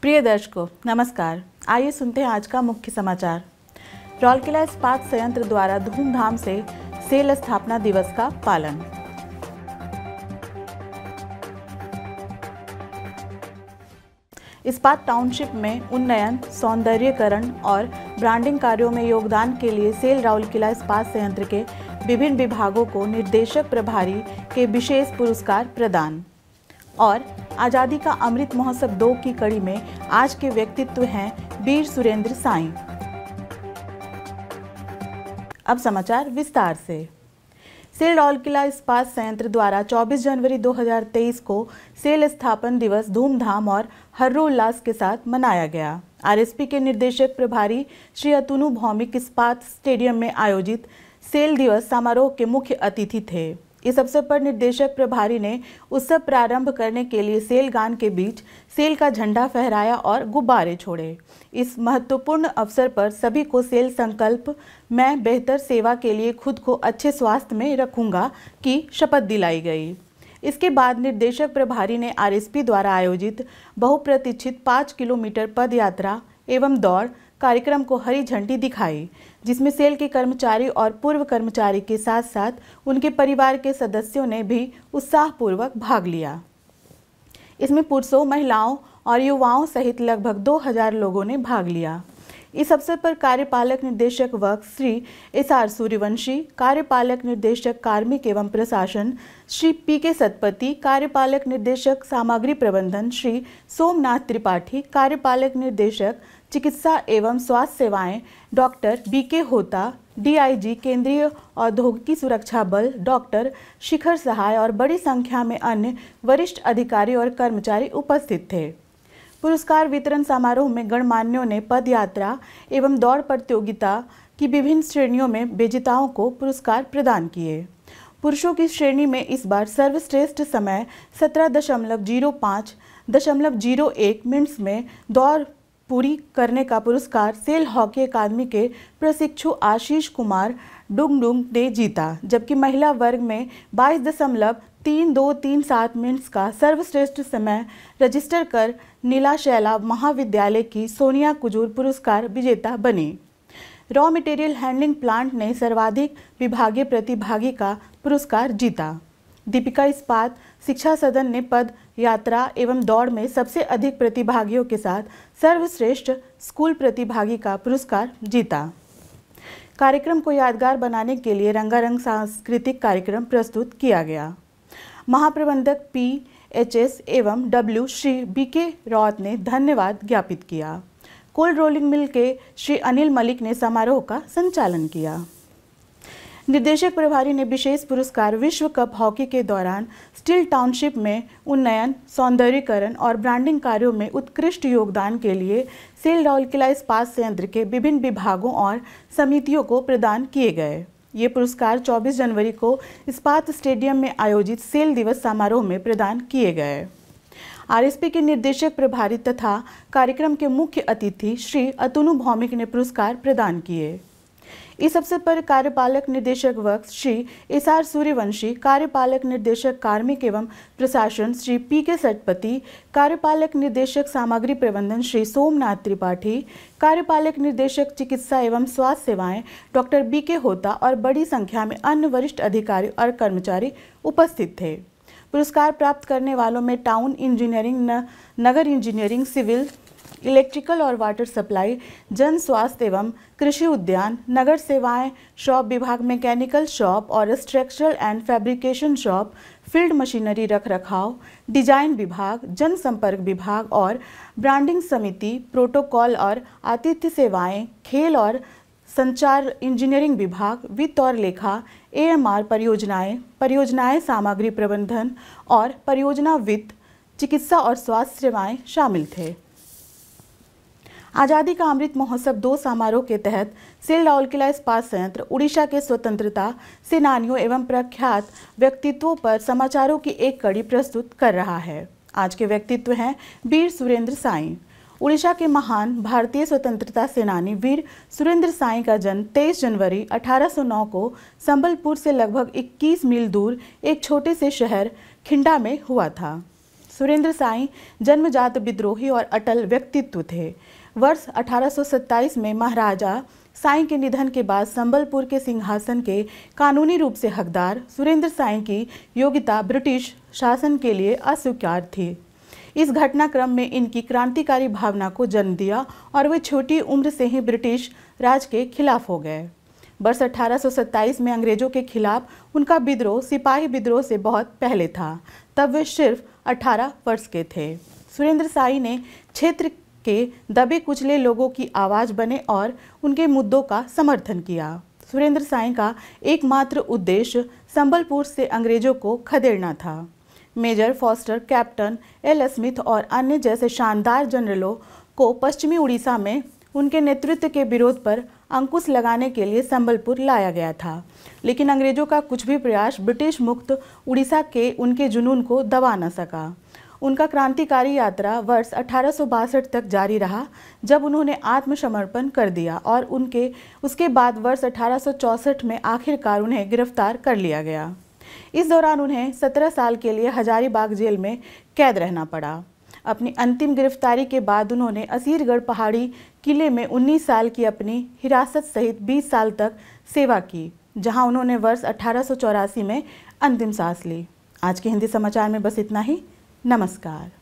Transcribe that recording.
प्रिय दर्शकों नमस्कार। आइए सुनते हैं आज का मुख्य समाचार। राउरकेला इस्पात संयंत्र द्वारा धूमधाम से सेल स्थापना दिवस का पालन। इस्पात टाउनशिप में उन्नयन, सौंदर्यीकरण और ब्रांडिंग कार्यों में योगदान के लिए सेल राउरकेला इस्पात संयंत्र के विभिन्न विभागों को निर्देशक प्रभारी के विशेष पुरस्कार प्रदान। और आज़ादी का अमृत महोत्सव 2 की कड़ी में आज के व्यक्तित्व हैं वीर सुरेंद्र साई। अब समाचार विस्तार से। सेल राउरकेला इस्पात संयंत्र द्वारा 24 जनवरी 2023 को सेल स्थापन दिवस धूमधाम और हर्षोल्लास के साथ मनाया गया। आरएसपी के निर्देशक प्रभारी श्री अतुनु भौमिक इस्पात स्टेडियम में आयोजित सेल दिवस समारोह के मुख्य अतिथि थे। इस अवसर पर निर्देशक प्रभारी ने उत्सव प्रारंभ करने के लिए सेल गान के बीच सेल का झंडा फहराया और गुब्बारे छोड़े। इस महत्वपूर्ण अवसर पर सभी को सेल संकल्प मैं बेहतर सेवा के लिए खुद को अच्छे स्वास्थ्य में रखूंगा की शपथ दिलाई गई। इसके बाद निर्देशक प्रभारी ने आरएसपी द्वारा आयोजित बहुप्रतीक्षित 5 किलोमीटर पद यात्रा एवं दौड़ कार्यक्रम को हरी झंडी दिखाई, जिसमें सेल के कर्मचारी और पूर्व कर्मचारी के साथ साथ उनके परिवार के सदस्यों ने भी उत्साहपूर्वक भाग लिया। इसमें पुरुषों, महिलाओं और युवाओं सहित लगभग 2000 लोगों ने भाग लिया। इस अवसर पर कार्यपालक निर्देशक वर्ग श्री एसआर सूर्यवंशी, कार्यपालक निर्देशक कार्मिक एवं प्रशासन श्री पीके सतपति, कार्यपालक निर्देशक सामग्री प्रबंधन श्री सोमनाथ त्रिपाठी, कार्यपालक निर्देशक चिकित्सा एवं स्वास्थ्य सेवाएं डॉक्टर बीके होता, डीआईजी केंद्रीय औद्योगिकी सुरक्षा बल डॉक्टर शिखर सहाय और बड़ी संख्या में अन्य वरिष्ठ अधिकारी और कर्मचारी उपस्थित थे। पुरस्कार वितरण समारोह में गणमान्यों ने पद यात्रा एवं दौड़ प्रतियोगिता की विभिन्न श्रेणियों में विजेताओं को पुरस्कार प्रदान किए। पुरुषों की श्रेणी में इस बार सर्वश्रेष्ठ समय 17.05.01 मिनट्स में दौड़ पूरी करने का पुरस्कार सेल हॉकी अकादमी के प्रशिक्षु आशीष कुमार डुंगडुंग ने जीता, जबकि महिला वर्ग में 22.3237 मिनट्स का सर्वश्रेष्ठ समय रजिस्टर कर नीला शैला महाविद्यालय की सोनिया कुजूर पुरस्कार विजेता बनी। रॉ मटेरियल हैंडलिंग प्लांट ने सर्वाधिक विभागीय प्रतिभागी का पुरस्कार जीता। दीपिका इस्पात शिक्षा सदन ने पद यात्रा एवं दौड़ में सबसे अधिक प्रतिभागियों के साथ सर्वश्रेष्ठ स्कूल प्रतिभागी का पुरस्कार जीता। कार्यक्रम को यादगार बनाने के लिए रंगारंग सांस्कृतिक कार्यक्रम प्रस्तुत किया गया। महाप्रबंधक PHS एवं W श्री बीके रॉत ने धन्यवाद ज्ञापित किया। कोल्ड रोलिंग मिल के श्री अनिल मलिक ने समारोह का संचालन किया। निर्देशक प्रभारी ने विशेष पुरस्कार विश्व कप हॉकी के दौरान स्टील टाउनशिप में उन्नयन, सौंदर्यीकरण और ब्रांडिंग कार्यों में उत्कृष्ट योगदान के लिए सेल राउरकेला इस्पात संयंत्र के विभिन्न विभागों और समितियों को प्रदान किए गए। ये पुरस्कार 24 जनवरी को इस्पात स्टेडियम में आयोजित सेल दिवस समारोह में प्रदान किए गए। आरएसपी के निर्देशक प्रभारी तथा कार्यक्रम के मुख्य अतिथि श्री अतुनु भौमिक ने पुरस्कार प्रदान किए। इस अवसर पर कार्यपालक निर्देशक वर्ग श्री एसआर सूर्यवंशी, कार्यपालक निर्देशक कार्मिक एवं प्रशासन श्री पीके सतपति, कार्यपालक निर्देशक सामग्री प्रबंधन श्री सोमनाथ त्रिपाठी, कार्यपालक निर्देशक चिकित्सा एवं स्वास्थ्य सेवाएं डॉक्टर बीके होता और बड़ी संख्या में अन्य वरिष्ठ अधिकारी और कर्मचारी उपस्थित थे। पुरस्कार प्राप्त करने वालों में टाउन इंजीनियरिंग, नगर इंजीनियरिंग, सिविल, इलेक्ट्रिकल और वाटर सप्लाई, जन स्वास्थ्य एवं कृषि उद्यान, नगर सेवाएं शॉप विभाग, मैकेनिकल शॉप और structural and fabrication shop, field machinery रखरखाव, डिजाइन विभाग, जनसंपर्क विभाग और ब्रांडिंग समिति, प्रोटोकॉल और आतिथ्य सेवाएं, खेल और संचार इंजीनियरिंग विभाग, वित्त और लेखा, AMR परियोजनाएं सामग्री प्रबंधन और परियोजना वित्त, चिकित्सा और स्वास्थ्य सेवाएं शामिल थे। आज़ादी का अमृत महोत्सव 2 समारोह के तहत सेल राउरकेला इस्पात संयंत्र उड़ीसा के स्वतंत्रता सेनानियों एवं प्रख्यात व्यक्तित्वों पर समाचारों की एक कड़ी प्रस्तुत कर रहा है। आज के व्यक्तित्व हैं वीर सुरेंद्र साई। उड़ीसा के महान भारतीय स्वतंत्रता सेनानी वीर सुरेंद्र साई का जन्म 23 जनवरी 1809 को संबलपुर से लगभग 21 मील दूर एक छोटे से शहर खिंडा में हुआ था। सुरेंद्र साई जन्मजात विद्रोही और अटल व्यक्तित्व थे। वर्ष 1827 में महाराजा साई के निधन के बाद संबलपुर के सिंहासन के कानूनी रूप से हकदार सुरेंद्र साई की योग्यता ब्रिटिश शासन के लिए अस्वीकार थी। इस घटनाक्रम में इनकी क्रांतिकारी भावना को जन्म दिया और वे छोटी उम्र से ही ब्रिटिश राज के खिलाफ हो गए। वर्ष 1827 में अंग्रेजों के खिलाफ उनका विद्रोह सिपाही विद्रोह से बहुत पहले था। तब वे सिर्फ 18 वर्ष के थे। सुरेंद्र साई ने क्षेत्र के दबे कुचले लोगों की आवाज़ बने और उनके मुद्दों का समर्थन किया। सुरेंद्र साई का एकमात्र उद्देश्य संबलपुर से अंग्रेजों को खदेड़ना था। Major Foster, captain L Smith और अन्य जैसे शानदार जनरलों को पश्चिमी उड़ीसा में उनके नेतृत्व के विरोध पर अंकुश लगाने के लिए संबलपुर लाया गया था। लेकिन अंग्रेजों का कुछ भी प्रयास ब्रिटिश मुक्त उड़ीसा के उनके जुनून को दबा न सका। उनका क्रांतिकारी यात्रा वर्ष 1862 तक जारी रहा, जब उन्होंने आत्मसमर्पण कर दिया और उसके बाद वर्ष 1864 में आखिरकार उन्हें गिरफ्तार कर लिया गया। इस दौरान उन्हें 17 साल के लिए हजारीबाग जेल में कैद रहना पड़ा। अपनी अंतिम गिरफ्तारी के बाद उन्होंने असीरगढ़ पहाड़ी किले में 19 साल की अपनी हिरासत सहित 20 साल तक सेवा की, जहां उन्होंने वर्ष 1884 में अंतिम सांस ली। आज के हिंदी समाचार में बस इतना ही। नमस्कार।